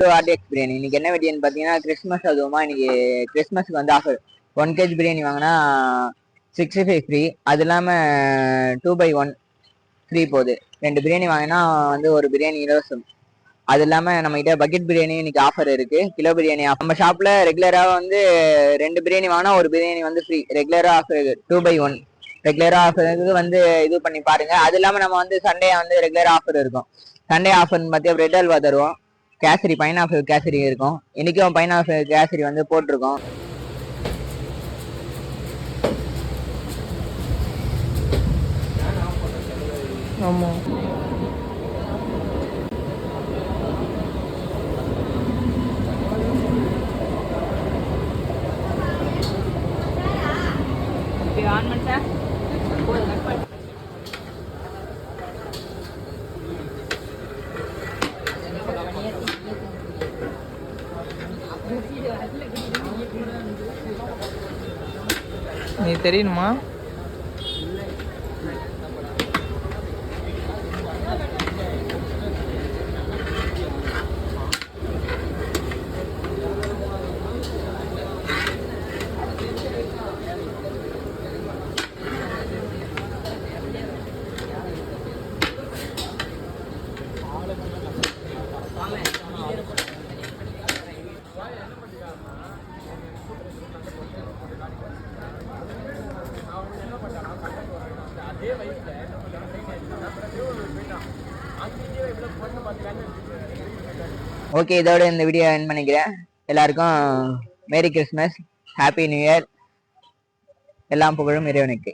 RDX biryani இன்னைக்கு என்ன வெடின்னு பார்த்தீங்கன்னா கிறிஸ்மஸ் அதுவுமா இன்னைக்கு கிறிஸ்மஸ்க்கு வந்து ஆஃபர் 1 kg பிரியாணி வாங்கினா 65 ஃப்ரீ. அது இல்லாமல் 2/1 ஃப்ரீ போகுது. 2 பிரியாணி வாங்கினா வந்து ஒரு பிரியாணி இலவசம். அது இல்லாமல் நம்ம கிட்ட பக்கெட் பிரியாணி இன்னைக்கு ஆஃபர் இருக்கு. கிலோ பிரியாணி நம்ம ஷாப்ல ரெகுலராக வந்து 2 பிரியாணி வாங்கினா ஒரு பிரியாணி வந்து ஃப்ரீ. ரெகுலராக ஆஃபர் 2/1 ரெகுலராக ஆஃபர் வந்து இது பண்ணி பாருங்க. அது இல்லாமல் நம்ம வந்து சண்டே வந்து ரெகுலராக ஆஃபர் இருக்கும். சண்டே ஆஃபர்னு பார்த்து பிரெட் அல்வா தருவோம். கேசரி பைனாப்பிள் கேசரி இருக்கும். இன்னைக்கும் பைனாப்பிள் கேசரி வந்து போட்டிருக்கோம். ஆமாம் நீ தெரியணுமா? ஓகே, இதோட இந்த வீடியோ எண்ட் பண்ணிக்கிறேன். எல்லாருக்கும் merry Christmas, happy new year. எல்லாம் புகழும் இறைவனுக்கு.